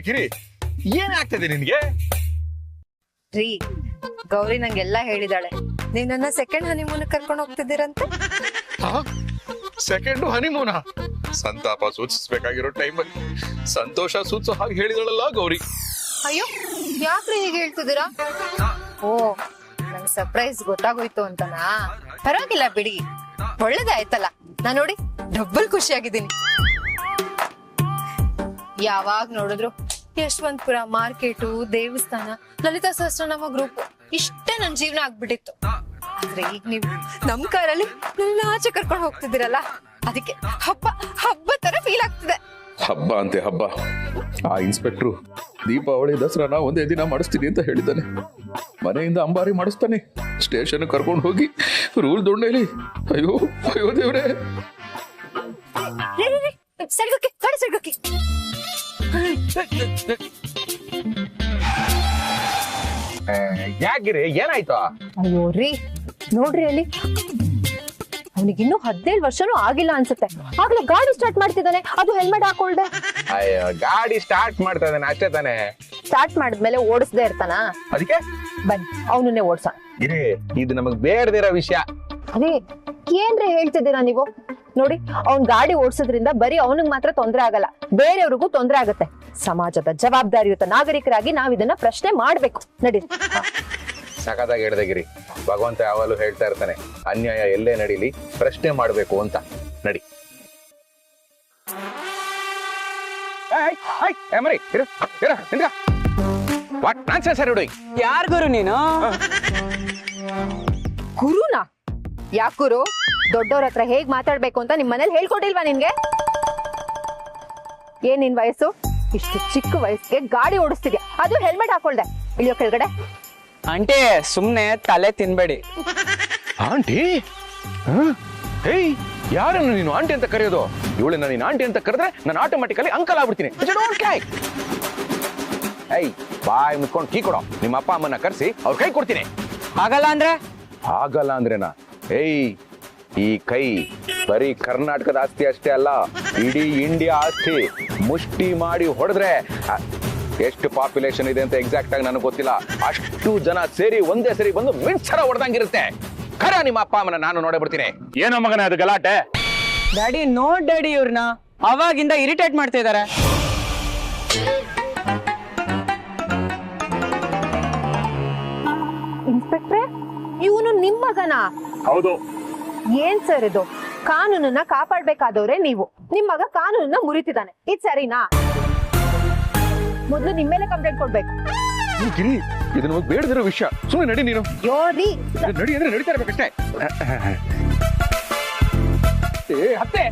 ಗಿರಿ ಏನಾಗ್ತದೆ ನಿನ್ಗೆ? ರೀ ಗೌರಿ ನಂಗೆಲ್ಲಾ ಹೇಳಿದಾಳೆ, ನೀವ್ ನನ್ನ ಸೆಕೆಂಡ್ ಹನಿಮೂನ್ ಕರ್ಕೊಂಡು ಹೋಗ್ತಿದ್ದೀರಂತೆ. ಸೆಕೆಂಡ್ ಹನಿಮೂನ? ಸಂತಾಪ ಸೂಚಿಸ್ಬೇಕಾಗಿರೋ ಟೈಮಲ್ಲಿ ಸಂತೋಷ ಸೂಚಿಸೋ ಹಾಗೆ ಹೇಳಿದಳಲ್ಲ ಗೌರಿ. ಅಯ್ಯೋ ಯಾಕ್ರಿ ಹೀಗೆ ಹೇಳ್ತಿದ್ದೀರಾ? ಓ ನಂಗೆ ಸರ್ಪ್ರೈಸ್ ಗೊತ್ತಾಗೋಯ್ತು ಅಂತನಾ? ಪರವಾಗಿಲ್ಲ ಬಿಡಿ, ಒಳ್ಳೇದಾಯ್ತಲ್ಲ. ನಾನ್ ನೋಡಿ ಡಬ್ಬಲ್ ಖುಷಿಯಾಗಿದ್ದೀನಿ. ಯಾವಾಗ ನೋಡಿದ್ರು ಯಶವಂತಪುರ ಮಾರ್ಕೆಟು, ದೇವಸ್ಥಾನ, ಲಲಿತಾ ಸಹಸ್ರನಾಮ ಗ್ರೂಪ್ ಇಷ್ಟೇ ನನ್ ಜೀವನ ಆಗ್ಬಿಟ್ಟಿತ್ತು. ಆದ್ರೆ ಈಗ ನೀವು ನಮ್ ಕಾರಲ್ಲಿ ನನ್ನ ಆಚೆ ಕರ್ಕೊಂಡು ಹೋಗ್ತಿದ್ದೀರಲ್ಲ, ಅದಕ್ಕೆ ಹಬ್ಬ ಹಬ್ಬ ತರ ಫೀಲ್ ಆಗ್ತಿದೆ. ಹಬ್ಬ ಅಂತೆ ಹಬ್ಬ. ಆ ಇನ್ಸ್ಪೆಕ್ಟ್ರು ದೀಪಾವಳಿ ದಸರಾನ ಒಂದೇ ದಿನ ಮಾಡಿಸ್ತೀನಿ ಅಂತ ಹೇಳಿದ್ದಾನೆ. ಮನೆಯಿಂದ ಅಂಬಾರಿ ಮಾಡಿಸ್ತಾನೆ, ಸ್ಟೇಷನ್ ಕರ್ಕೊಂಡು ಹೋಗಿ ರೂಲ್ ದೊಣ್ಣೆಲಿ. ಅಯ್ಯೋ ಅಯ್ಯೋ ದೇವ್ರೆ. ಸರಿಗೋಕಿ ಗಾಡಿ ಸರಿಗೋಕಿ. ಯಾಕಿರಿ ಏನಾಯ್ತು? ಅಯ್ಯೋ ರೀ ನೋಡ್ರಿ ಅಲ್ಲಿ, ಅವನಿಗಿನ್ನೂ 17 ವರ್ಷನೂ ಆಗಿಲ್ಲ ಅನ್ಸುತ್ತೆ, ಆಗ್ಲೇ ಗಾಡಿ ಸ್ಟಾರ್ಟ್ ಮಾಡ್ತಿದ್ದಾನೆ. ಅದು ಹೆಲ್ಮೆಟ್ ಹಾಕೊಳ್ದೆ. ಅಯ್ಯೋ ಗಾಡಿ ಸ್ಟಾರ್ಟ್ ಮಾಡ್ತಾ ಇದ್ದಾನೆ ಅಷ್ಟೇ ತಾನೆ. ಸ್ಟಾರ್ಟ್ ಮಾಡಿದ್ಮೇಲೆ ಓಡಿಸದೇ ಇರ್ತಾನ? ಅದಕ್ಕೆ ಬನ್ನಿ ಅವನನ್ನೇ ಓಡ್ಸ. ಇದು ನಮಗ್ ಬೇಡದಿರೋ ವಿಷಯ. ಅದೇ ಏನ್ರಿ ಹೇಳ್ತಿದ್ದೀರಾ ನೀವು? ನೋಡಿ ಅವ್ನ್ ಗಾಡಿ ಓಡಿಸೋದ್ರಿಂದ ಬರೀ ಅವನಿಗೆ ಮಾತ್ರ ತೊಂದ್ರೆ ಆಗಲ್ಲ, ಬೇರೆಯವ್ರಿಗೂ ತೊಂದ್ರೆ ಆಗತ್ತೆ. ಸಮಾಜದ ಜವಾಬ್ದಾರಿಯುತ ನಾಗರಿಕರಾಗಿ ನಾವ್ ಇದನ್ನ ಪ್ರಶ್ನೆ ಮಾಡ್ಬೇಕು. ನಡಿ. ಸಖತ್ತಾಗಿ ಹೇಳ್ದಗಿರಿ. ಭಗವಂತ ಯಾವಾಗಲೂ ಹೇಳ್ತಾ ಇರ್ತಾನೆ, ಅನ್ಯಾಯ ಎಲ್ಲೇ ನಡೀಲಿ ಪ್ರಶ್ನೆ ಮಾಡ್ಬೇಕು ಅಂತ. ನಡಿ. ಯಾರ್ ಗುರು ನೀನು? ಗುರುನಾ? ಯಾಕ್ ಗುರು? ದೊಡ್ಡವ್ರ ಹತ್ರ ಹೇಗ್ ಮಾತಾಡ್ಬೇಕು ಅಂತ ನಿಮ್ ಮನೇಲಿ ಹೇಳ್ಕೊಟ್ಟಿಲ್ವಾ ನಿನ್ಗೆ? ಏನ್ ನಿನ್ ವಯಸ್ಸು? ಇಷ್ಟು ಚಿಕ್ಕ ವಯಸ್ಸಿಗೆ ಗಾಡಿ ಓಡಿಸ್ತಿದ್ಯಾ, ಅದು ಹೆಲ್ಮೆಟ್ ಹಾಕೊಳ್ದೆ. ಇಳಿಯೋ ಕೆಳಗಡೆ. ಆಂಟಿ ಸುಮ್ನೆ ತಲೆ ತಿನ್ಬೇಡಿ. ಆಂಟಿ? ಹೇಯ್, ಯಾರನ್ನು ನೀನು ಆಂಟಿ ಅಂತ ಕರೆಯೋದು? ಇವಳನ್ನ ನೀನು ಆಂಟಿ ಅಂತ ಕರೆದ್ರೆ ನಾನು ಆಟೋಮೆಟಿಕಲಿ ಅಂಕಲ್ ಆಗ್ಬಿಡ್ತೀನಿ. ಏಯ್, ಬಾಯ್ ಮುಚ್ಕೊಂಡು ಕೀ ಕೊಡೋ. ನಿಮ್ಮ ಅಪ್ಪ ಅಮ್ಮನ ಕರೆಸಿ ಅವ್ರ ಕೈ ಕೊಡ್ತೀನಿ. ಆಗಲ್ಲ ಅಂದ್ರೆ? ಆಗಲ್ಲ ಅಂದ್ರೇನಾ? ಏಯ್, ಈ ಕೈ ಬರೀ ಕರ್ನಾಟಕದ ಆಸ್ತಿ ಅಷ್ಟೇ ಅಲ್ಲ, ಇಡೀ ಇಂಡಿಯಾ ಆಸ್ತಿ. ಮುಷ್ಟಿ ಮಾಡಿ ಹೊಡೆದ್ರೆ ಎಷ್ಟು ಪಾಪ್ಯುಲೇಷನ್ ಇದೆ ಅಂತ ಎಕ್ಸಾಕ್ಟ್ ಆಗಿ ನನಗೆ ಗೊತ್ತಿಲ್ಲ, ಅಷ್ಟು ಜನ ಸೇರಿ ಒಂದೇ ಸರಿ ಬಂದು ಮಿಂಚರ ಹೊಡೆದಂಗಿರುತ್ತೆ. ಖರ ನಿಮ್ಮ ಅಪ್ಪ ಅಮ್ಮನ ನಾನು ನೋಡೇ ಬಿಡ್ತೀನಿ. ಏನೋ ಮಗನ ಅದು ಗಲಾಟೆ? ಡ್ಯಾಡಿ ನೋಡ್ ಡ್ಯಾಡಿ, ಇವ್ರನ್ನ ಅವಾಗಿಂದ ಇರಿಟೇಟ್ ಮಾಡ್ತಾ ಇದಾರೆ. ಇನ್ಸ್ಪೆಕ್ಟ್ರೆ, ಇವನು ನಿಮ್ ಮಗನಾ? ಹೌದು. ಏನ್ ಸರ್ ಇದು? ಕಾನೂನನ್ನ ಕಾಪಾಡ್ಬೇಕಾದವ್ರೆ ನೀವು, ನಿಮ್ ಮಗ ಕಾನೂನನ್ನ ಮುರಿತಿದ್ದಾನೆ, ಇದ್ ಸರಿನಾ? ಮೊದ್ಲು ನಿಮ್ ಮೇಲೆ ಕಂಪ್ಲೇಂಟ್ ಕೊಡ್ಬೇಕು. ಗಿರಿ, ಇದು ನಮಗೆ ಬೇಡದಿರೋ ವಿಷಯ. ಸುಮ್ಮನೆ ನಡಿ ನೀನು. ಯೋರಿ ನಡಿ ಅಂದ್ರೆ ನಡೀತಾ ಇರ್ಬೇಕಷ್ಟೇ. ಏ ಹತ್ತೆ.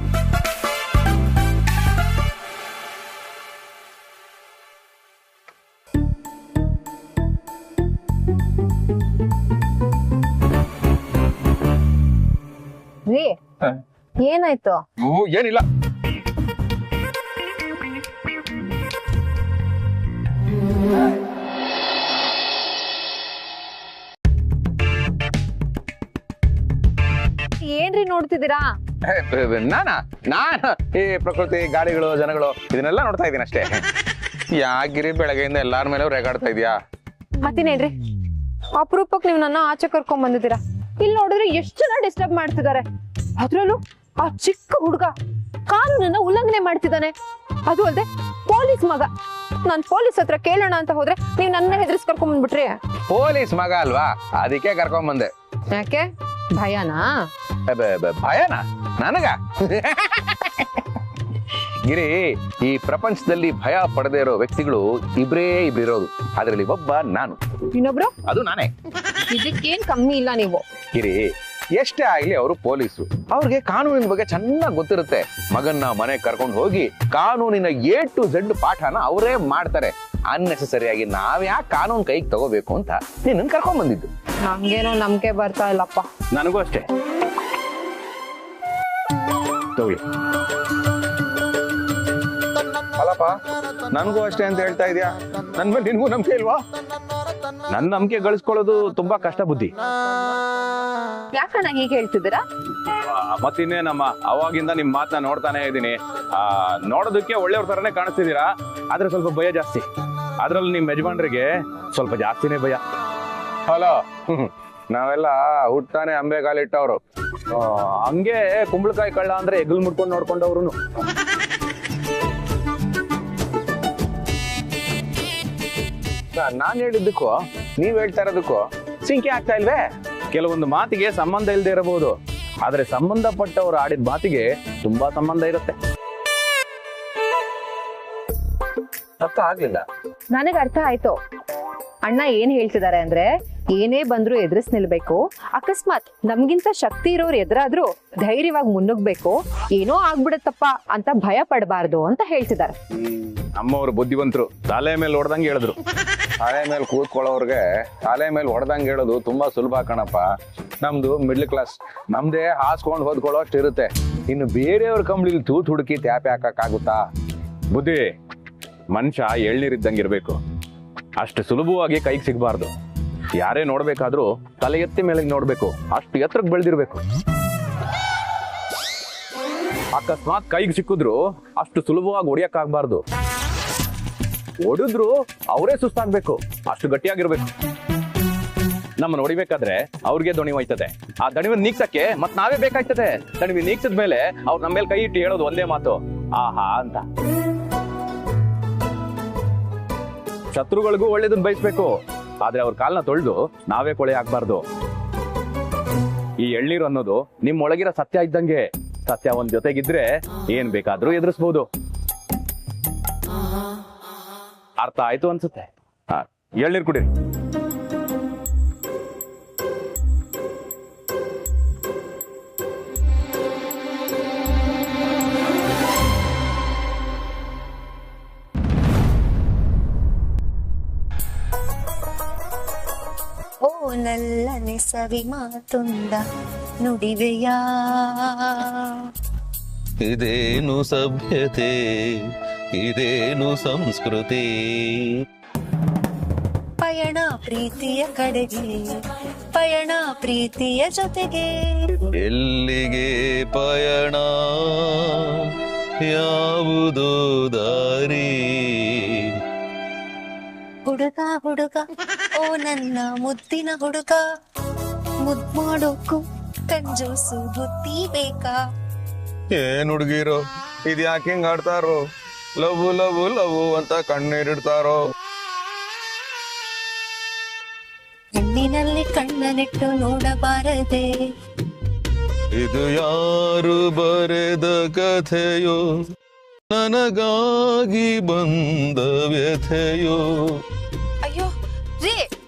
ರೀ ಏನಾಯ್ತು? ಏನಿಲ್ಲ. ಏನ್ರಿ ನೋಡ್ತಿದ್ದೀರಾ? ನಾನ ಈ ಪ್ರಕೃತಿ, ಗಾಡಿಗಳು, ಜನಗಳು ಇದನ್ನೆಲ್ಲ ನೋಡ್ತಾ ಇದ್ದೀನಿ ಅಷ್ಟೇ. ಯಾಗಿರಿ ಬೆಳಗ್ಗೆಯಿಂದ ಎಲ್ಲಾರ ಮೇಲೆ ರೇಗಾಡ್ತಾ ಇದೀಯಾ? ಮತ್ತಿನೇನ್ರಿ, ಅಪರೂಪಕ್ಕೆ ನೀವು ನನ್ನ ಆಚೆ ಕರ್ಕೊಂಡ್ ಬಂದಿದ್ದೀರಾ. ಇಲ್ಲಿ ನೋಡಿದ್ರೆ ಎಷ್ಟು ಜನ ಡಿಸ್ಟರ್ಬ್ ಮಾಡ್ತಿದ್ದಾರೆ. ಅದ್ರಲ್ಲೂ ಆ ಚಿಕ್ಕ ಹುಡುಗ ಕಾನೂನನ್ನ ಉಲ್ಲಂಘನೆ ಮಾಡ್ತಿದ್ದಾನೆ. ಅದು ಅಲ್ಲದೆ ಪೊಲೀಸ್ ಮಗ. ನಾನ್ ಪೊಲೀಸ್ ಹತ್ರ ಕೇಳೋಣ ಅಂತ ಹೋದ್ರೆ ನೀವ್ ನನ್ನ ಹೆದರ್ಸ್ ಕರ್ಕೊಂಡ್ ಬಂದ್ಬಿಟ್ರಿ. ಪೊಲೀಸ್ ಮಗ ಅಲ್ವಾ, ಅದಕ್ಕೆ ಕರ್ಕೊಂಡ್ ಬಂದೆ. ಯಾಕೆ ಭಯನಾ? ಭಯನಾ ನನಗ? ಗಿರಿ, ಈ ಪ್ರಪಂಚದಲ್ಲಿ ಭಯ ಪಡದೇ ಇರೋ ವ್ಯಕ್ತಿಗಳು ಇಬ್ರೇ ಇರೋದು. ಅದ್ರಲ್ಲಿ ಒಬ್ಬ ನಾನು. ಇನ್ನೊಬ್ರು? ಅದು ನಾನೇ. ಇದಕ್ಕೇನ್ ಕಮ್ಮಿ ಇಲ್ಲ ನೀವು. ಗಿರಿ, ಎಷ್ಟೇ ಆಗ್ಲಿ ಅವರು ಪೊಲೀಸರು, ಅವ್ರಿಗೆ ಕಾನೂನಿನ ಬಗ್ಗೆ ಚೆನ್ನಾಗಿ ಗೊತ್ತಿರುತ್ತೆ. ಮಗನ್ನ ಮನೆ ಕರ್ಕೊಂಡು ಹೋಗಿ ಕಾನೂನಿನ A to Z ಪಾಠನ ಅವರೇ ಮಾಡ್ತಾರೆ. ಅನ್ನೆಸೆಸರಿ ಆಗಿ ನಾವ್ಯಾಕೆ ಕಾನೂನು ಕೈಗೆ ತಗೋಬೇಕು ಅಂತ ನಿನ್ನ ಕರ್ಕೊಂಡ್ ಬಂದಿದ್ದು. ನಂಗೇನೋ ನಂಬಿಕೆ ಬರ್ತಾ ಇಲ್ಲಪ್ಪ. ನನಗೂ ಅಷ್ಟೇ. ತಗೊಳ್ಳಿ. ಅಲ್ಲಪ್ಪ, ನನಗೂ ಅಷ್ಟೇ ಅಂತ ಹೇಳ್ತಾ ಇದೀಯಾ? ನನ್ ಮೇಲೆ ನಿನ್ಗೂ ನಂಬಿಕೆ ಇಲ್ವಾ? ನನ್ನ ನಂಬಿಕೆ ಗಳಿಸ್ಕೊಳ್ಳೋದು ತುಂಬಾ ಕಷ್ಟ ಬುದ್ಧಿ. ಯಾಕಣ್ಣ ಹೀಗೆ ಹೇಳ್ತಿದ್ದೀರಾ? ಮತ್ತಿನ್ನೇನಮ್ಮ, ಅವಾಗಿಂದ ನಿಮ್ ಮಾತನ್ನ ನೋಡ್ತಾನೆ ಇದ್ದೀನಿ. ನೋಡೋದಕ್ಕೆ ಒಳ್ಳೆಯವ್ರ ತರನೇ ಕಾಣಿಸ್ತಿದ್ದೀರಾ, ಆದ್ರೆ ಸ್ವಲ್ಪ ಭಯ ಜಾಸ್ತಿ. ಅದ್ರಲ್ಲಿ ನಿಮ್ ಯಜಮಾನ್ರಿಗೆ ಸ್ವಲ್ಪ ಜಾಸ್ತಿನೇ ಭಯ. ಹಲೋ, ನಾವೆಲ್ಲ ಹುಟ್ಟಾನೆ ಅಂಬೆ ಕಾಲಿಟ್ಟವ್ರು. ಹಂಗೆ ಕುಂಬಳಕಾಯಿ ಕಳ್ಳ ಅಂದ್ರೆ ಎಗ್ಲ್ ಮುಟ್ಕೊಂಡು ನೋಡ್ಕೊಂಡವ್ರು. ನಾನ್ ಹೇಳಿದ್ದಕ್ಕೂ ನೀವ್ ಹೇಳ್ತಾ ಇರೋದಕ್ಕೂ ಸಿಂಕೆ ಆಗ್ತಾ ಇಲ್ವೇ? ಕೆಲವೊಂದು ಮಾತಿಗೆ ಸಂಬಂಧ ಇಲ್ಲದೆ ಇರಬಹುದು, ಆದ್ರೆ ಸಂಬಂಧಪಟ್ಟವ್ರು ಆಡಿದ ಮಾತಿಗೆ ತುಂಬಾ ಸಂಬಂಧ ಇರುತ್ತೆ. ಅರ್ಥ ಆಗ್ಲಿಲ್ಲ? ನನಗೆ ಅರ್ಥ ಆಯ್ತು. ಅಣ್ಣ ಏನ್ ಹೇಳ್ತಿದ್ದಾರೆ ಅಂದ್ರೆ, ಏನೇ ಬಂದ್ರು ಎದುರಿಸ್ ನಿಲ್ಬೇಕು, ಅಕಸ್ಮಾತ್ ನಮ್ಗಿಂತ ಶಕ್ತಿ ಇರೋರು ಎದುರಾದ್ರೂ ಧೈರ್ಯವಾಗಿ ಮುನ್ನುಗ್ಬೇಕು, ಏನೋ ಆಗ್ಬಿಡತ್ತಪ್ಪ ಅಂತ ಭಯ ಪಡಬಾರ್ದು ಅಂತ ಹೇಳ್ತಿದ್ದಾರೆ. ಅಮ್ಮವ್ರು ಬುದ್ಧಿವಂತರು, ತಲೆ ಮೇಲೆ ಹೊಡೆದಂಗೆ ಹೇಳಿದ್ರು. ತಲೆ ಮೇಲೆ ಕೂತ್ಕೊಳ್ಳೋರ್ಗೆ ತಲೆ ಮೇಲೆ ಹೊಡೆದಂಗೆ ಹೇಳೋದು ತುಂಬಾ ಸುಲಭ ಕಣಪ್ಪ. ನಮ್ದು ಮಿಡ್ಲ್ ಕ್ಲಾಸ್, ನಮ್ದೇ ಹಾಸ್ಕೊಂಡು ಹೊದ್ಕೊಳ್ಳೋ ಅಷ್ಟು ಇರುತ್ತೆ. ಇನ್ನು ಬೇರೆಯವ್ರ ಕಂಬಳಿಲಿ ತೂತ್ ಹುಡುಕಿ ಟ್ಯಾಪೆ ಹಾಕಕ್ಕಾಗುತ್ತಾ? ಬುದ್ಧಿ ಮನುಷ್ಯ ಎಳ್ನೀರಿದ್ದಂಗಿರ್ಬೇಕು, ಅಷ್ಟು ಸುಲಭವಾಗಿ ಕೈಗೆ ಸಿಗಬಾರ್ದು. ಯಾರೇ ನೋಡ್ಬೇಕಾದ್ರೂ ತಲೆ ಎತ್ತಿ ಮೇಲೆ ನೋಡ್ಬೇಕು, ಅಷ್ಟು ಎತ್ತರಕ್ಕೆ ಬೆಳೆದಿರ್ಬೇಕು. ಅಕಸ್ಮಾತ್ ಕೈಗೆ ಸಿಕ್ಕಿದ್ರು ಅಷ್ಟು ಸುಲಭವಾಗಿ ಹೊಡಿಯಕ್ಕಾಗಬಾರ್ದು. ಹೊಡಿದ್ರು ಅವರೇ ಸುಸ್ತಾಗ್ಬೇಕು, ಅಷ್ಟು ಗಟ್ಟಿಯಾಗಿರ್ಬೇಕು. ನಮ್ಮನ್ನು ಹೊಡಿಬೇಕಾದ್ರೆ ಅವ್ರಿಗೆ ದಣಿವು ಆಯ್ತದೆ, ಆ ದಣಿವನ್ನು ನೀಗ್ಸಕ್ಕೆ ಮತ್ ನಾವೇ ಬೇಕಾಯ್ತದೆ. ದಣಿವು ನೀಗ್ಸಿದ ಮೇಲೆ ಅವ್ರು ನಮ್ಮ ಮೇಲೆ ಕೈ ಇಟ್ಟು ಹೇಳೋದು ಒಂದೇ ಮಾತು, ಆಹಾ ಅಂತ. ಶತ್ರುಗಳಿಗೂ ಒಳ್ಳೇದನ್ನ ಬಯಸ್ಬೇಕು, ಆದ್ರೆ ಅವ್ರ ಕಾಲ್ನ ತೊಳೆದು ನಾವೇ ಕೊಳೆ ಆಗ್ಬಾರ್ದು. ಈ ಎಳ್ನೀರು ಅನ್ನೋದು ನಿಮ್ ಒಳಗಿರೋ ಸತ್ಯ ಇದ್ದಂಗೆ. ಸತ್ಯ ಒಂದ್ ಜೊತೆಗಿದ್ರೆ ಏನ್ ಬೇಕಾದ್ರೂ ಎದುರಿಸ್ಬೋದು. ಅರ್ಥ ಆಯ್ತು ಅನ್ಸುತ್ತೆ. ಎಳ್ನೀರು ಕುಡೀರಿ. ಓ ನಲ್ಲನೆ ಸವಿ ಮಾತುಂಡ ನುಡಿವೆಯಾ, ಇದೇನು ಸಭ್ಯತೆ, ಇದೇನು ಸಂಸ್ಕೃತಿ. ಪಯಣ ಪ್ರೀತಿಯ ಕಡೆಗೆ, ಪಯಣ ಪ್ರೀತಿಯ ಜೊತೆಗೆ. ಎಲ್ಲಿಗೆ ಪಯಣ, ಯಾವುದೋ ದಾರಿ. ಹುಡುಗ ಹುಡುಗ ಓ ನನ್ನ ಮುದ್ದಿನ ಹುಡುಗ, ಮುದ್ ಮಾಡೋಕು ಕಂಜೂಸು ಬುದ್ಧಿ ಬೇಕಾ. ಏನ್ ಹುಡುಗಿರೋ ಇದ್ಯಾಕೆ ಹಿಂಗ್ ಆಡ್ತಾರೋ, ಲವ್ ಲವ್ ಲವ್ ಅಂತ ಕಣ್ಣೀರಿಡ್ತಾರೋ. ಕಣ್ಣಿನಲ್ಲಿ ಕಣ್ಣನಿಟ್ಟು ನೋಡಬಾರದೆ, ಇದು ಯಾರು ಬರೆದ ಕಥೆಯೋ, ನನಗಾಗಿ ಬಂದ ವ್ಯಥೆಯೋ. ಅಯ್ಯೋ ರೇ,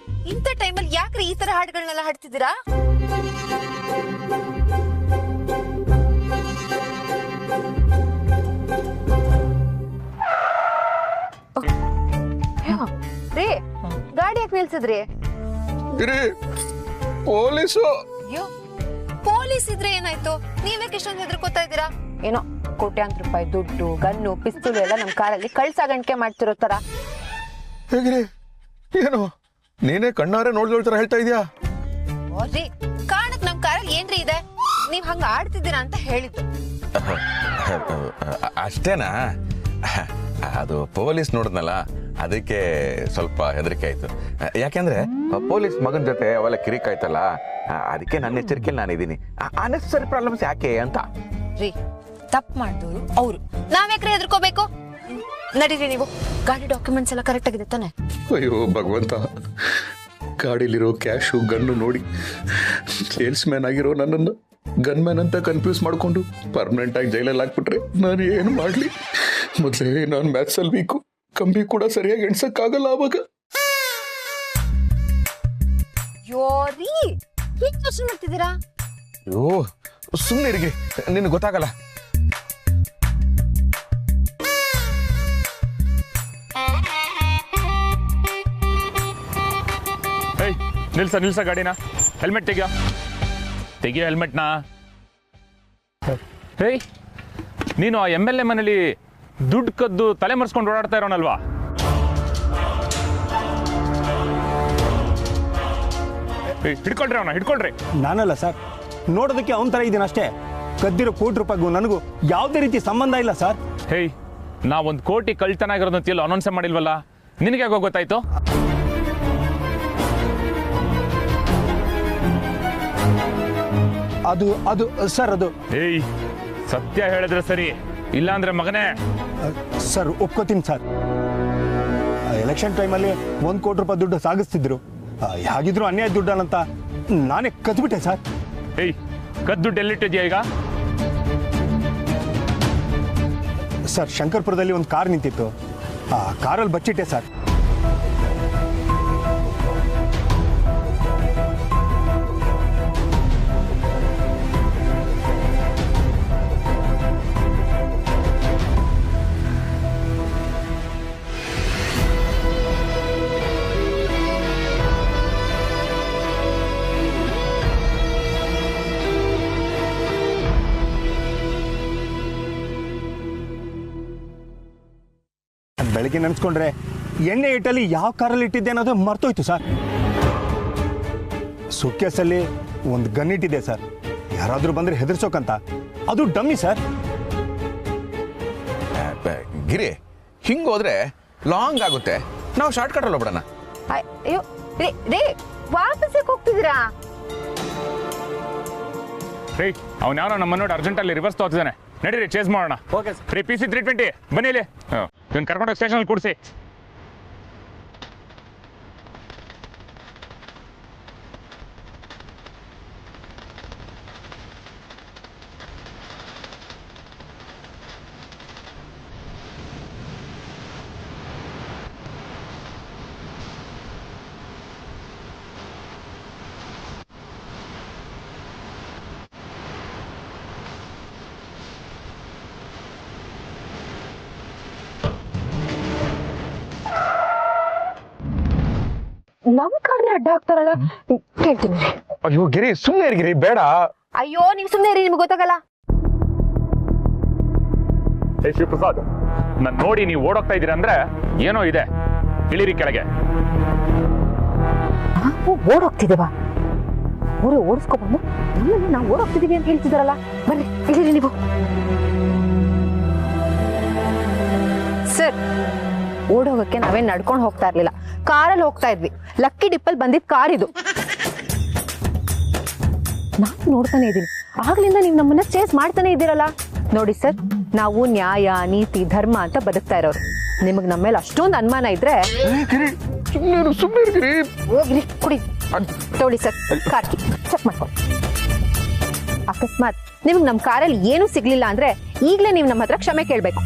ಇಂಥ ಟೈಮಲ್ಲಿ ಯಾಕ್ರಿ ಈ ತರ ಹಾಡುಗಳನ್ನೆಲ್ಲ ಹಾಡ್ತಿದ್ದೀರಾ? ರೇ, ಗಾಡಿ ಯಾಕೆ ನಿಲ್ಸಿದ್ರಿ? ಪೊಲೀಸು. ಅಯ್ಯೋ, ಪೊಲೀಸ್ ಇದ್ರೆ ಏನಾಯ್ತು? ನೀವ್ಯಾಕೆ ಇಷ್ಟೊಂದು ಹೆದರ್ಕೋತಾ ಇದ್ದೀರಾ? ಏನೋ ಕೋಟ್ಯಾಂತರ ರೂಪಾಯಿ ದುಡ್ಡು, ಗನ್ನು, ಪಿಸ್ತೂಲು ಎಲ್ಲ ನಮ್ ಕಾರಲ್ಲಿ ಕಳ್ಸಾಗಣಿಕೆ ಮಾಡ್ತಿರೋ ತರ. ಹೇಗ್ರಿ, ಏನು ನೀನೇ ಕಣ್ಣಾರೆ ನೋಡ್ದೋಳ್ತರ ಹೇಳ್ತಾ ಇದೀಯಾ? ರೀ, ಕಾರಣಕ್ ನಮ್ ಕಾರಲ್ಲಿ ಏನ್ರಿ ಇದೆ? ನೀವ್ ಹಂಗ ಆಡ್ತಿದ್ದೀರಾ ಅಂತ ಹೇಳಿದ್ದು. ಅಷ್ಟೇನಾ? ಅದು ಪೊಲೀಸ್ ನೋಡಿದ್ನಲ್ಲ, ಅದಕ್ಕೆ ಸ್ವಲ್ಪ ಹೆದರಿಕೆ ಆಯ್ತು. ಯಾಕೆಂದ್ರೆ ಪೊಲೀಸ್ ಮಗನ ಜೊತೆ ಅವೆಲ್ಲ ಕಿರಿಕ್ ಆಯ್ತಲ್ಲ, ಅದಕ್ಕೆ ನನ್ನ ಎಚ್ಚರಿಕೆಯಲ್ಲಿ ನಾನಿದ್ದೀನಿ. ಅನೆಸರಿ ಪ್ರಾಬ್ಲಮ್ಸ್ ಯಾಕೆ ಅಂತ. ರೀ, ತಪ್ಪು ಮಾಡಿದವರು ಅವ್ರು, ನಾವ್ಯಾಕ್ರೆ ಹೆದರ್ಕೋಬೇಕು? ನಡೀರಿ ನೀವು. ಗಾಡಿ ಡಾಕ್ಯುಮೆಂಟ್ಸ್ ಎಲ್ಲ ಕರೆಕ್ಟ್ ಆಗಿದೆ ತಾನೆ? ಅಯ್ಯೋ ಭಗವಂತ, ಗಾಡಿಲಿರೋ ಕ್ಯಾಶು ಗನ್ನು ನೋಡಿ ಸೇಲ್ಸ್ ಮ್ಯಾನ್ ಆಗಿರೋ ನನ್ನನ್ನು ಗನ್ ಮ್ಯಾನ್ ಅಂತ ಕನ್ಫ್ಯೂಸ್ ಮಾಡ್ಕೊಂಡು ಪರ್ಮನೆಂಟ್ ಆಗಿ ಜೈಲಲ್ಲಿ ಹಾಕ್ಬಿಟ್ರೆ ನಾನು ಏನು ಮಾಡ್ಲಿ? ಮೊದಲೇ ನಾನು ಮ್ಯಾಥ್ಸ್ ಅಲ್ಲಿ ವೀಕು, ಕಂಬಿ ಕೂಡ ಸರಿಯಾಗಿ ಎಣ್ಸಕ್ಕಾಗಲ್ಲ ಅವಾಗ. ಯೋರಿ, ಏನ್ ಯೋಚನೆ ಮಾಡ್ತಿದ್ದೀರಾ? ಅಯ್ಯೋ ಸುಮ್ಮನೆ ಇರಿಗೆ, ನಿನಗೆ ಗೊತ್ತಾಗಲ್ಲ. ನಿಲ್ಸ ಗಾಡಿನ. ಹೆಲ್ಮೆಟ್ ತೆಗಿಯ ಹೆಲ್ಮೆಟ್ನ. ಹೇಯ್, ನೀನು ಆ MLA ಮನೇಲಿ ದುಡ್ಡು ಕದ್ದು ತಲೆ ಮರೆಸ್ಕೊಂಡು ಓಡಾಡ್ತಾ ಇರೋನಲ್ವಾ? ಹಿಡ್ಕೊಳ್ರಿ ಅವನ, ಹಿಡ್ಕೊಳ್ರಿ. ನಾನಲ್ಲ ಸರ್, ನೋಡೋದಕ್ಕೆ ಅವನ ಥರ ಇದ್ದೀನಿ ಅಷ್ಟೇ. ಕದ್ದಿರೋ ₹1,00,00,000 ನನಗೂ ಯಾವುದೇ ರೀತಿ ಸಂಬಂಧ ಇಲ್ಲ ಸರ್. ಹೇಯ್, ನಾವೊಂದು ಕೋಟಿ ಕಳ್ತನ ಆಗಿರೋದಂತ ಎಲ್ಲ ಅನೌನ್ಸ್ ಮಾಡಿಲ್ವಲ್ಲ, ನಿನಗೆ ಯಾಕೋ ಗೊತ್ತಾಯ್ತು? ಅದು ಸರ್ ಅದು ಹೇಯ್, ಸತ್ಯ ಹೇಳಿದ್ರೆ ಸರಿ, ಇಲ್ಲಾಂದ್ರೆ ಮಗನೇ. Sir ಒಪ್ಕೋತೀನಿ sir. ಎಲೆಕ್ಷನ್ ಟೈಮಲ್ಲಿ ₹1,00,00,000 ದುಡ್ಡು ಸಾಗಿಸ್ತಿದ್ರು. ಹೇಗಿದ್ರು ಅನ್ಯಾಯ ದುಡ್ಡಲ್ಲಂತ ನಾನೇ ಕದ್ಬಿಟ್ಟೆ ಸರ್. ಹೇಯ್, ಕದ್ದುಡ್ಡು ಎಲ್ಲಿಟ್ಟಿದ್ಯಾ ಈಗ? ಸರ್ ಶಂಕರ್ಪುರದಲ್ಲಿ ಒಂದು ಕಾರ್ ನಿಂತಿತ್ತು, ಆ ಕಾರಲ್ಲಿ ಬಚ್ಚಿಟ್ಟೆ ಸರ್. ಬೆಳಗ್ಗೆ ನೆನೆಸ್ಕೊಂಡ್ರೆ ಎಣ್ಣೆ ಇಟ್ಟಲ್ಲಿ ಯಾವ ಕಾರಲ್ಲಿ ಇಟ್ಟಿದ್ದೆ ಅನ್ನೋದು ಮರ್ತೋಯ್ತು ಸರ್. ಸುಟ್ಕೇಸಲ್ಲಿ ಒಂದು ಗನ್ ಇಟ್ಟಿದೆ ಸರ್, ಯಾರಾದರೂ ಬಂದರೆ ಹೆದರ್ಸೋಕಂತ. ಅದು ಡಮ್ಮಿ ಸರ್. ಗಿರಿ, ಹಿಂಗೆ ಹೋದ್ರೆ ಲಾಂಗ್ ಆಗುತ್ತೆ, ನಾವು ಶಾರ್ಟ್ ಕಟ್ ಅಲ್ಲಿ ಹೋಗ್ಬಿಡೋಣ. ಅಯ್ಯೋ ರೇ, ವಾಪಸ್ ಹೋಗ್ತಿದ್ದೀರಾ? ರೀ, ಅವ್ನು ಯಾರೋ ನಮ್ಮ ನೋಡಿ ಅರ್ಜೆಂಟಲ್ಲಿ ರಿವರ್ಸ್ ತಗೋತಿದ್ದಾನೆ, ನಡೀರಿ ಚೇಸ್ ಮಾಡೋಣ. Okay sir. ರೀ, PC 320 ಬನ್ನಿ ಇಲ್ಲಿ. ಇವನು ಕರ್ಕೊಂಡೋಗಿ ಸ್ಟೇಷನಲ್ಲಿ ಕೂಡಿಸಿ. ನಮ್ ಕಾರಲ್ಲಿ ಅಡ್ಡ ಹಾಕ್ತಾರಲ್ಲ, ಕೇಳ್ತೀನಿ. ಅಯ್ಯೋ ಗಿರಿ, ಸುಮ್ಮನೆ ಗಿರಿ, ಬೇಡ. ಅಯ್ಯೋ ನೀವು ಸುಮ್ಮನೆ ಇರಿ, ನಿಮ್ಗೆ ಗೊತ್ತಾಗಲ್ಲ. ಹೇ ಶಿವಪ್ರಸಾದ್, ನಾನು ನೋಡಿ ನೀವು ಓಡೋಗ್ತಾ ಇದ್ದೀರಾ ಅಂದ್ರೆ ಏನೋ ಇದೆ, ಇಳಿರಿ ಕೆಳಗೆ. ಓಡೋಗ್ತಿದ್ದೇವಾ? ಊರೇ ಓಡಿಸ್ಕೊಬಂದು ನಮ್ಮನ್ನು ನಾವು ಓಡೋಗ್ತಿದೀವಿ ಅಂತ ಹೇಳ್ತಿದಾರಲ್ಲ. ಬನ್ನಿ ಇಳಿರಿ ನೀವು. ಸರ್, ಓಡೋಗಕ್ಕೆ ನಾವೇನ್ ನಡ್ಕೊಂಡು ಹೋಗ್ತಾ ಇರ್ಲಿಲ್ಲ, ಕಾರಲ್ಲಿ ಹೋಗ್ತಾ ಇದ್ವಿ. ಲಕ್ಕಿ ಡಿಪ್ಪಲ್ ಬಂದಿದ್ ಕಾರ್ ಇದು. ನಾನು ನೋಡ್ತಾನೆ ಇದ್ದೀನಿ, ಆಗ್ಲಿಂದ ನೀವು ನಮ್ಮನ್ನ ಚೇಸ್ ಮಾಡ್ತಾನೆ ಇದ್ದೀರಲ್ಲ. ನೋಡಿ ಸರ್, ನಾವು ನ್ಯಾಯ, ನೀತಿ, ಧರ್ಮ ಅಂತ ಬದುಕ್ತಾ ಇರೋರು. ನಿಮಗ್ ನಮ್ಮ ಮೇಲೆ ಅಷ್ಟೊಂದು ಅನುಮಾನ ಇದ್ರೆ ಹೋಗ್ರಿ, ಕುಡಿ ತಗೊಳ್ಳಿ ಸರ್, ಕಾರ್ ಕೀ ಚೆಕ್ ಮಾಡ್ಕೊಂಡು. ಅಕಸ್ಮಾತ್ ನಿಮ್ಗೆ ನಮ್ಮ ಕಾರಲ್ಲಿ ಏನೂ ಸಿಗ್ಲಿಲ್ಲ ಅಂದ್ರೆ ಈಗಲೇ ನೀವು ನಮ್ಮ ಹತ್ರ ಕ್ಷಮೆ ಕೇಳ್ಬೇಕು.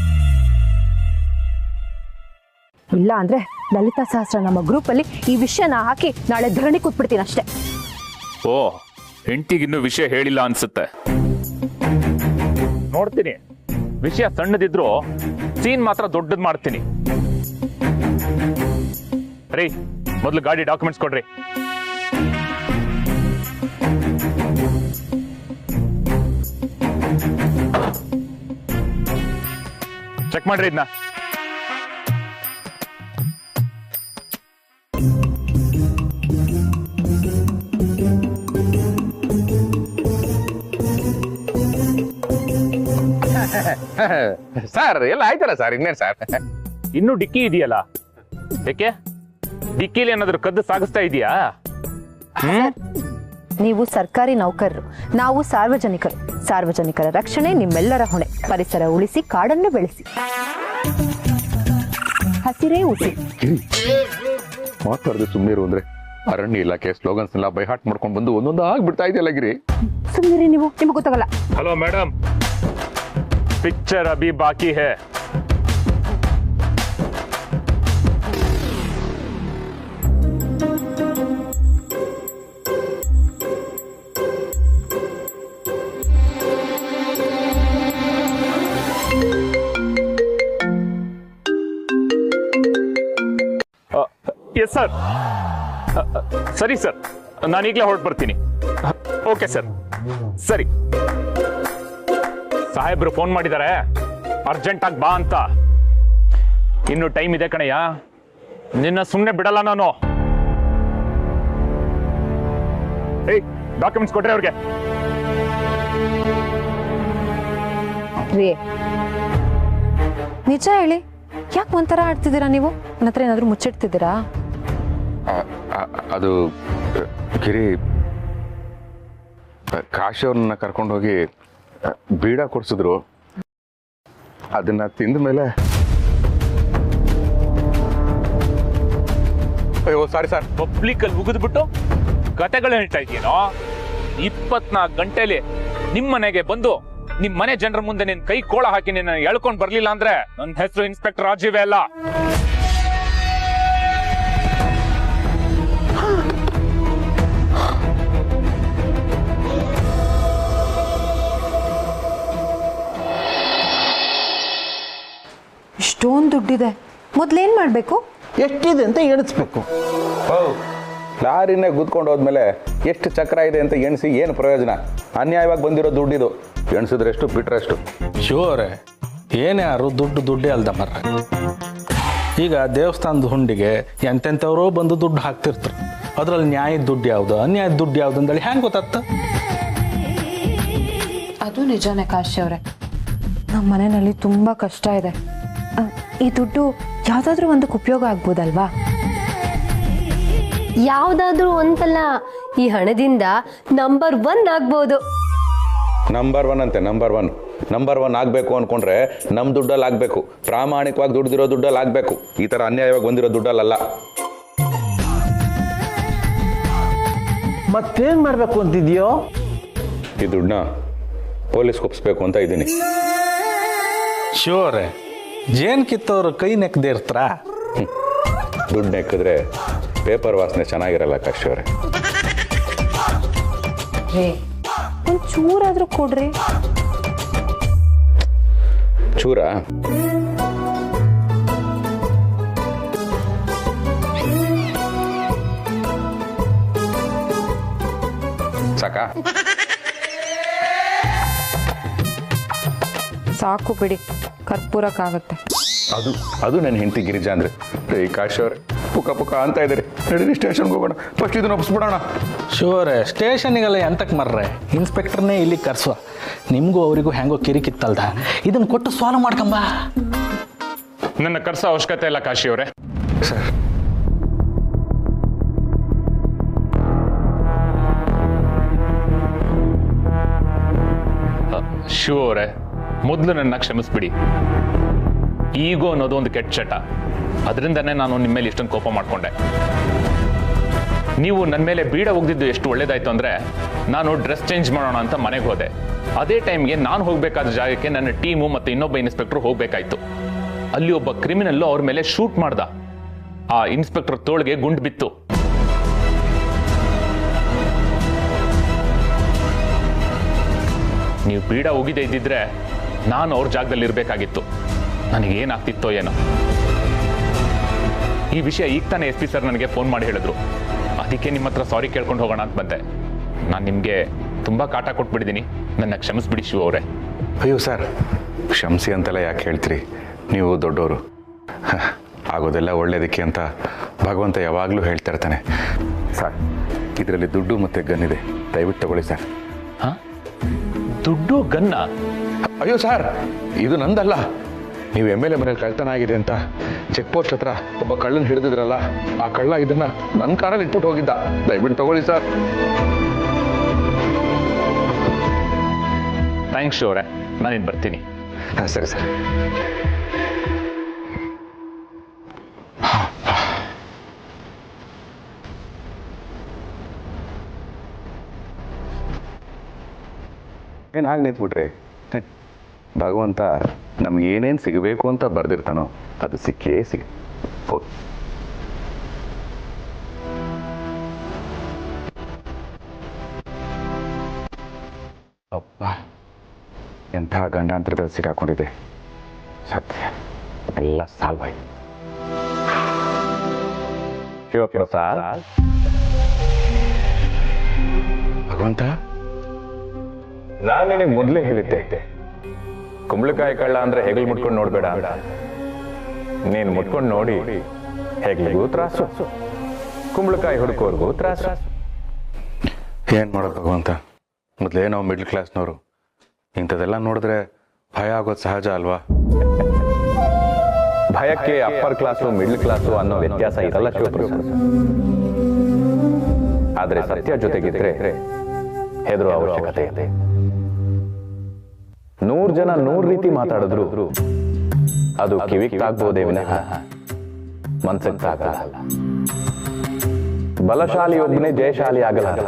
ಇಲ್ಲ ಅಂದ್ರೆ ಲಲಿತಾ ಸಹಸ್ರ ನಮ್ಮ ಗ್ರೂಪ್ ಅಲ್ಲಿ ಈ ವಿಷಯನ ಹಾಕಿ ನಾಳೆ ಧರಣಿ ಕೂತ್ಬಿಡ್ತೀನಿ ಅಷ್ಟೇ. ಓ, ಹೆಂಡತಿಗಿನ್ನೂ ವಿಷಯ ಹೇಳಿಲ್ಲ ಅನ್ಸುತ್ತೆ. ನೋಡ್ತೀನಿ, ವಿಷಯ ಸಣ್ಣದಿದ್ರು ಸೀನ್ ಮಾತ್ರ ದೊಡ್ಡದ್ ಮಾಡ್ತೀನಿ. ರೀ, ಮೊದಲು ಗಾಡಿ ಡಾಕ್ಯುಮೆಂಟ್ಸ್ ಕೊಡ್ರಿ. ಚೆಕ್ ಮಾಡ್ರಿ ಇದನ್ನ. ಸರ್ ಎಲ್ಲ ಆಯ್ತಲ್ಲ ಸರ್, ಇನ್ನೇನು ಸರ್? ಇನ್ನೂ ಡಿಕ್ಕಿ ಇದೆಯಲ್ಲ, ಯಾಕೆ ಡಿಕ್ಕಿಲಿ ಏನಾದ್ರು ಕದ್ದು ಸಾಗಿಸ್ತಾ ಇದೆಯಾ? ನೀವು ಸರ್ಕಾರಿ ನೌಕರರು, ನಾವು ಸಾರ್ವಜನಿಕರು. ಸಾರ್ವಜನಿಕರ ರಕ್ಷಣೆ ನಿಮ್ಮೆಲ್ಲರ ಹೊಣೆ. ಪರಿಸರ ಉಳಿಸಿ, ಕಾಡನ್ನು ಬೆಳೆಸಿ, ಹಸಿರೇ ಉಸಿ. ಮಾತಾಡದೆ ಸುಮ್ಮನೆ ಇರು ಅಂದ್ರೆ ಅರಣ್ಯ ಇಲಾಖೆ ಸ್ಲೋಗನ್ಸ್ ಎಲ್ಲ ಬೈಹಾಟ್ ಮಾಡ್ಕೊಂಡು ಬಂದು ಒಂದೊಂದು ಆಗ್ಬಿಡ್ತಾ ಇದೆಯಲ್ಲ ಗಿರಿ. ಸುಮ್ಮನೆ ನೀವು, ನಿಮ್ಗೆ ಗೊತ್ತಾಗಲ್ಲ. हेलो मैडम, पिक्चर अभी बाकी है. Yes sir. ಸರಿ ಸರ್, ನಾನು ಈಗಲೇ ಹೊರಟು ಬರ್ತೀನಿ. ಓಕೆ ಸರ್, ಸರಿ. ಸಾಹೇಬ್ರು ಫೋನ್ ಮಾಡಿದ್ದಾರೆ, ಅರ್ಜೆಂಟ್ ಆಗಿ ಬಾ ಅಂತ. ಇನ್ನು ಟೈಮ್ ಇದೆ ಕಣಯ್ಯ, ನಿನ್ನ ಸುಮ್ಮನೆ ಬಿಡಲ್ಲ ನಾನು. ಏಯ್, ಡಾಕ್ಯುಮೆಂಟ್ಸ್ ಕೊಟ್ರೆ ಅವ್ರಿಗೆ. ರೀ ನಿಜ ಹೇಳಿ, ಯಾಕೆ ಒಂಥರ ಆಡ್ತಿದ್ದೀರಾ ನೀವು? ನನ್ನ ಹತ್ರ ಏನಾದರೂ ಮುಚ್ಚಿಡ್ತಿದ್ದೀರಾ? ಅದು ಗಿರಿ ಕಾಶಿ ಅವ್ರನ್ನ ಕರ್ಕೊಂಡೋಗಿ ಬೀಡ ಕೊಡ್ಸಿದ್ರು. ಅದನ್ನ ತಿಂದ ಮೇಲೆ ಅಯ್ಯೋ ಸಾರಿ ಸರ್. ಪಬ್ಲಿಕ್ ಅಲ್ಲಿ ಉಗಿದ್ಬಿಟ್ಟು ಕತೆಗಳು ಹೇಳ್ತಾ ಇದೀನೋ? 24 ಗಂಟೆಲಿ ನಿಮ್ ಮನೆಗೆ ಬಂದು ನಿಮ್ ಮನೆ ಜನರ ಮುಂದೆ ನಿನ್ ಕೈ ಕೋಳ ಹಾಕಿ ನಿನ್ನ ಎಳ್ಕೊಂಡ್ ಬರ್ಲಿಲ್ಲ ಅಂದ್ರೆ ನನ್ನ ಹೆಸರು ಇನ್ಸ್ಪೆಕ್ಟರ್ ರಾಜೀವೇ ಅಲ್ಲ. ಇಷ್ಟೊಂದು ದುಡ್ಡಿದೆ, ಮೊದ್ಲೇನ್ ಮಾಡ್ಬೇಕು? ಎಷ್ಟಿದೆ ಅಂತ ಎಣಿಸ್ಬೇಕು. ಲಾರಿನೇ ಗುದ್ಕೊಂಡು ಹೋದ್ಮೇಲೆ ಎಷ್ಟು ಚಕ್ರ ಇದೆ ಅಂತ ಎಣಿಸಿ ಏನು ಪ್ರಯೋಜನ? ಅನ್ಯಾಯವಾಗಿ ಬಂದಿರೋ ದುಡ್ಡಿದು, ಎಣಿಸಿದ್ರೆಷ್ಟು ಬಿಟ್ರೆಷ್ಟು. ಶೋರೆ ಏನ್ಯಾರು ದುಡ್ಡೇ ಅಲ್ದ ಮರ. ಈಗ ದೇವಸ್ಥಾನದ ಹುಂಡಿಗೆ ಎಂತೆಂಥವ್ರೋ ಬಂದು ದುಡ್ಡು ಹಾಕ್ತಿರ್ತಾರೆ. ಅದ್ರಲ್ಲಿ ನ್ಯಾಯದ ದುಡ್ಡು ಯಾವುದು ಅನ್ಯಾಯದ ದುಡ್ಡು ಯಾವ್ದು ಅಂತೇಳಿ ಹೆಂಗೆ ಗೊತ್ತಾಗ್ತ? ಅದು ನಿಜಾನೇ ಕಾಶಿ ಅವರೇ, ನಮ್ಮ ಮನೆಯಲ್ಲಿ ತುಂಬಾ ಕಷ್ಟ ಇದೆ. ಈ ದುಡ್ಡು ಯಾವ್ದಾದ್ರೂ ಒಂದಕ್ಕೆ ಉಪಯೋಗ ಆಗ್ಬೋದಲ್ವಾ? ಯಾವ್ದಾದ್ರೂ ಒಂದಲ್ಲ, ಈ ಹಣದಿಂದ ನಂಬರ್ 1 ಆಗ್ಬೋದು. ನಂಬರ್ 1 ಅಂತೆ, ನಂಬರ್ 1 ಆಗಬೇಕು ಅನ್ಕೊಂಡ್ರೆ ನಮ್ಮ ದುಡ್ಡಲ್ಲಿ ಆಗಬೇಕು. ಪ್ರಾಮಾಣಿಕವಾಗಿ ದುಡ್ದಿರೋ ದುಡ್ಡಲ್ಲಿ ಆಗಬೇಕು. ಈ ಥರ ಅನ್ಯಾಯವಾಗಿ ಬಂದಿರೋ ದುಡ್ಡಲ್ಲ. ಮತ್ತೇನ್ ಮಾಡ್ಬೇಕು ಅಂತಿದ್ಯೋ? ಈ ದುಡ್ಡನ್ನ ಪೊಲೀಸ್ಗೆ ಒಪ್ಪಿಸ್ಬೇಕು ಅಂತ ಇದ್ದೀನಿ. ಶೋರೆ ಜೇನ್ ಕಿತ್ತವ್ರ ಕೈ ನೆಕ್ಕದೇ ಇರ್ತಾರ. ದುಡ್ಡು ನೆಕ್ಕಿದ್ರೆ ಪೇಪರ್ ವಾಸನೆ ಚೆನ್ನಾಗಿರಲ್ಲ ಕಾಶಿ ಅವರೇ. ಒಂದು ಚೂರಾದ್ರೂ ಕೊಡ್ರಿ. ಚೂರ ಸಾಕಾ? ಸಾಕು ಬಿಡಿ, ಕರ್ಪೂರಕ್ಕಾಗತ್ತೆ. ಅದು ನನ್ನ ಹೆಂಡತಿ ಗಿರಿಜಾ ಅಂದ್ರೆ. ಈ ಕಾಶಿ ಅವರೇ ಪುಕ್ಕ ಅಂತ ಇದ್ದಾರೆ. ನಡೀರಿ ಸ್ಟೇಷನ್ಗೆ ಹೋಗೋಣ, ಫಸ್ಟ್ ಇದನ್ನ ಒಪ್ಪಿಸ್ಬಿಡೋಣ. ಶೋರೆ ಸ್ಟೇಷನಿಗೆಲ್ಲ ಎಂತಕ್ಕೆ ಮರ್ರೆ, ಇನ್ಸ್ಪೆಕ್ಟರ್ನೇ ಇಲ್ಲಿ ಕರ್ಸುವ. ನಿಮಗೂ ಅವರಿಗೂ ಹೆಂಗೋ ಕಿರಿಕಿತ್ತಲ್ದ, ಇದನ್ನ ಕೊಟ್ಟು ಸಾಲ್ವ್ ಮಾಡ್ಕೊಂಬ. ನನ್ನ ಕರ್ಸೋ ಅವಶ್ಯಕತೆ ಇಲ್ಲ ಕಾಶಿ ಅವರೇ. ಸರ್ ಶಿವ ಅವರೇ, ಮೊದಲು ನನ್ನ ಕ್ಷಮಿಸ್ಬಿಡಿ. ಈಗೋ ಅನ್ನೋದು ಒಂದು ಕೆಟ್ಟ ಚಟ, ಅದರಿಂದನೇ ನಾನು ನಿಮ್ಮ ಮೇಲೆ ಇಷ್ಟೊಂದು ಕೋಪ ಮಾಡ್ಕೊಂಡೆ. ನೀವು ನನ್ನ ಮೇಲೆ ಬೀಡ ಒಗ್ದಿದ್ದು ಎಷ್ಟು ಒಳ್ಳೇದಾಯ್ತು ಅಂದರೆ, ನಾನು ಡ್ರೆಸ್ ಚೇಂಜ್ ಮಾಡೋಣ ಅಂತ ಮನೆಗೆ ಹೋದೆ. ಅದೇ ಟೈಮ್ಗೆ ನಾನು ಹೋಗಬೇಕಾದ ಜಾಗಕ್ಕೆ ನನ್ನ ಟೀಮು ಮತ್ತು ಇನ್ನೊಬ್ಬ ಇನ್ಸ್ಪೆಕ್ಟರ್ ಹೋಗಬೇಕಾಯ್ತು. ಅಲ್ಲಿ ಒಬ್ಬ ಕ್ರಿಮಿನಲ್ಲು ಅವ್ರ ಮೇಲೆ ಶೂಟ್ ಮಾಡ್ದ. ಆ ಇನ್ಸ್ಪೆಕ್ಟರ್ ತೋಳ್ಗೆ ಗುಂಡು ಬಿತ್ತು. ನೀವು ಬೀಡ ಒಗಿದೇ ಇದ್ದಿದ್ರೆ ನಾನು ಅವ್ರ ಜಾಗದಲ್ಲಿ ಇರಬೇಕಾಗಿತ್ತು. ನನಗೇನಾಗ್ತಿತ್ತೋ ಏನೋ. ಈ ವಿಷಯ ಈಗ ತಾನೇ SP ಸರ್ ನನಗೆ ಫೋನ್ ಮಾಡಿ ಹೇಳಿದ್ರು. ಅದಕ್ಕೆ ನಿಮ್ಮ ಹತ್ರ ಸಾರಿ ಕೇಳ್ಕೊಂಡು ಹೋಗೋಣ ಅಂತ ಬಂದೆ. ನಾನು ನಿಮಗೆ ತುಂಬ ಕಾಟ ಕೊಟ್ಬಿಟ್ಟಿದ್ದೀನಿ, ನನ್ನ ಕ್ಷಮಿಸ್ಬಿಡಿ ಶಿವ ಅವರೇ. ಅಯ್ಯೋ ಸರ್, ಕ್ಷಮಿಸಿ ಅಂತೆಲ್ಲ ಯಾಕೆ ಹೇಳ್ತೀರಿ? ನೀವು ದೊಡ್ಡವರು. ಆಗೋದೆಲ್ಲ ಒಳ್ಳೇದಕ್ಕೆ ಅಂತ ಭಗವಂತ ಯಾವಾಗಲೂ ಹೇಳ್ತಾ ಇರ್ತಾನೆ. ಸರ್, ಇದರಲ್ಲಿ ದುಡ್ಡು ಮತ್ತು ಗನ್ನಿದೆ, ದಯವಿಟ್ಟು ತಗೊಳ್ಳಿ ಸರ್. ಹಾಂ, ದುಡ್ಡು ಗನ್ನ? ಅಯ್ಯೋ ಸರ್, ಇದು ನಂದಲ್ಲ. ನೀವು MLA ಮನೇಲಿ ಕಳ್ತನ ಆಗಿದೆ ಅಂತ ಚೆಕ್ ಪೋಸ್ಟ್ ಹತ್ರ ಒಬ್ಬ ಕಳ್ಳನ ಹಿಡಿದಿದ್ರಲ್ಲ, ಆ ಕಳ್ಳ ಇದನ್ನ ನನ್ನ ಕಾರಲ್ಲಿ ಇಟ್ಬಿಟ್ಟು ಹೋಗಿದ್ದ. ದಯವಿಟ್ಟು ತಗೊಳ್ಳಿ ಸರ್. ಥ್ಯಾಂಕ್ಸ್ ಅವರೇ, ನಾನಿನ್ನು ಬರ್ತೀನಿ. ಹಾಂ ಸರಿ ಸರ್. ಏನು ಹಾಗೆ ನಿಂತ್ಬಿಟ್ರಿ? ಭಗವಂತ ನಮ್ಗೆ ಏನೇನು ಸಿಗಬೇಕು ಅಂತ ಬರ್ದಿರ್ತಾನೋ ಅದು ಸಿಕ್ಕೇ ಹೋಗಿ. ಅಪ್ಪ, ಎಂಥ ಗಂಡಾಂತರದಲ್ಲಿ ಸಿಕ್ಕಾಕೊಂಡಿದೆ. ಸತ್ಯ ಎಲ್ಲ ಸಾಲ್ವ್ ಆಯ್ತು. ಶಿವಪ್ರಸಾದ್, ಭಗವಂತ, ನಾನು ನಿನಗೆ ಮೊದಲೇ ಹೇಳಿದ್ದೆ, ಕುಂಬಳಕಾಯಿ ಕಳ್ಳ ಅಂದ್ರೆ ಹೆಗಲ್ ಮುಟ್ಕೊಂಡು ನೋಡ್ಬೇಡ. ನೀನು ಮುಟ್ಕೊಂಡು ನೋಡಿ ಹೆಗ್ಲಿಗೂ ತ್ರಾಸು, ಕುಂಬಳಕಾಯಿ ಹುಡುಕೋರ್ಗೂ ತ್ರಾಸು. ಏನ್ ಮಾಡೋದು ಭಗವಂತ, ಮೊದಲೇ ನಾವು ಮಿಡ್ಲ್ ಕ್ಲಾಸ್ನವರು. ಇಂಥದ್ದೆಲ್ಲ ನೋಡಿದ್ರೆ ಭಯ ಆಗೋದು ಸಹಜ ಅಲ್ವಾ? ಭಯಕ್ಕೆ ಅಪ್ಪರ್ ಕ್ಲಾಸು ಮಿಡ್ಲ್ ಕ್ಲಾಸು ಅನ್ನೋ ವ್ಯತ್ಯಾಸ ಇರಲ್ಲ ಶಿವಪ್ರಸಾದ್. ಆದ್ರೆ ಸತ್ಯ ಜೊತೆಗಿದ್ರೆ ಹೆದರೋ ಅವಶ್ಯಕತೆ ಇದೆ. 100 ಜನ 100 ರೀತಿ ಮಾತಾಡಿದ್ರು ಅದು ಕಿವಿಗೆ ತಾಗ್ಬೋದೇ ವಿನಃ ಮನ್ಸಿಗೆ ತಾಗಲ್ಲ. ಬಲಶಾಲಿ ಒಬ್ಬನೇ ಜಯಶಾಲಿ ಆಗಲಾರ.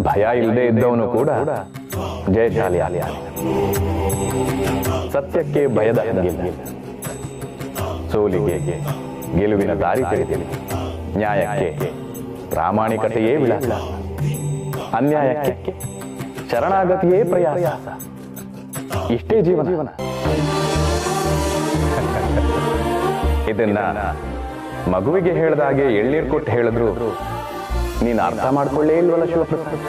ಭಯ ಇಲ್ಲದೆ ಇದ್ದವನು ಕೂಡ ಜಯಶಾಲಿ ಆಗಲ್ಲ. ಸತ್ಯಕ್ಕೆ ಭಯದ ಹಂಗಿಲ್ಲ. ಸೋಲಿಗೆ ಗೆಲುವಿನ ದಾರಿ ತೆಗೆದಿಲ್ಲ. ನ್ಯಾಯಕ್ಕೆ ಪ್ರಾಮಾಣಿಕತೆಯೇ ವಿಳಾಸ. ಅನ್ಯಾಯಕ್ಕೆ ಶರಣಾಗತಿಯೇ ಪ್ರಯಾಸ. ಇಷ್ಟೇ ಜೀವನ. ಇದನ್ನ ಮಗುವಿಗೆ ಹೇಳ್ದಾಗೆ ಎಳ್ನೀರು ಕೊಟ್ಟು ಹೇಳಿದ್ರು ನೀನು ಅರ್ಥ ಮಾಡ್ಕೊಳ್ಳೇ ಇಲ್ವಲ್ಲ ಶಿವಪ್ರಸಾದ್.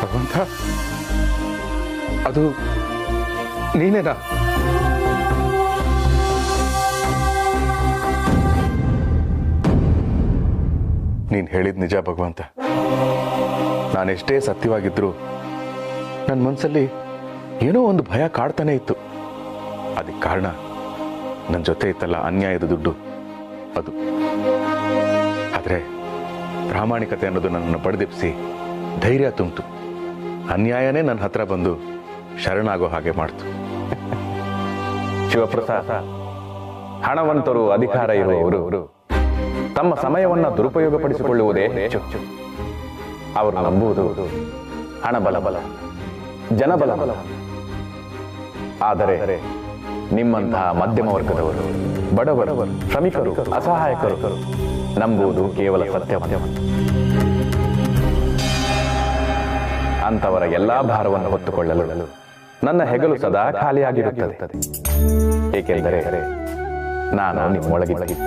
ಭಗವಂತ, ಅದು ನೀನೇನಾ? ನೀನು ಹೇಳಿದ ನಿಜ ಭಗವಂತ. ನಾನೆಷ್ಟೇ ಸತ್ಯವಾಗಿದ್ರು ನನ್ನ ಮನಸ್ಸಲ್ಲಿ ಏನೋ ಒಂದು ಭಯ ಕಾಡ್ತಾನೆ ಇತ್ತು. ಅದಕ್ಕೆ ಕಾರಣ ನನ್ನ ಜೊತೆ ಇತ್ತಲ್ಲ ಅನ್ಯಾಯದ ದುಡ್ಡು, ಅದು. ಆದರೆ ಪ್ರಾಮಾಣಿಕತೆ ಅನ್ನೋದು ನನ್ನನ್ನು ಬಡಿದೆಬ್ಸಿ ಧೈರ್ಯ ತುಂಬಿತು. ಅನ್ಯಾಯನೇ ನನ್ನ ಹತ್ರ ಬಂದು ಶರಣಾಗೋ ಹಾಗೆ ಮಾಡ್ತು. ಶಿವಪ್ರಸಾದ್, ಹಣವಂತರು, ಅಧಿಕಾರ ಇರುವವರು ತಮ್ಮ ಸಮಯವನ್ನ ದುರುಪಯೋಗಪಡಿಸಿಕೊಳ್ಳುವುದೇ ಹೆಚ್ಚು. ಅವರು ನಂಬುವುದು ಹಣಬಲ, ಜನಬಲ. ಆದರೆ ನಿಮ್ಮಂತಹ ಮಧ್ಯಮ ವರ್ಗದವರು, ಬಡವರು, ಶ್ರಮಿಕರು, ಅಸಹಾಯಕರು ನಂಬುವುದು ಕೇವಲ ಸತ್ಯವನ್ನು. ಅಂತವರ ಎಲ್ಲಾ ಭಾರವನ್ನು ಹೊತ್ತುಕೊಳ್ಳಲು ನನ್ನ ಹೆಗಲು ಸದಾ ಖಾಲಿಯಾಗಿರುತ್ತದೆ. ಏಕೆಂದರೆ ನಾನು ನಿಮ್ಮೊಳಗಿದ್ದೆ.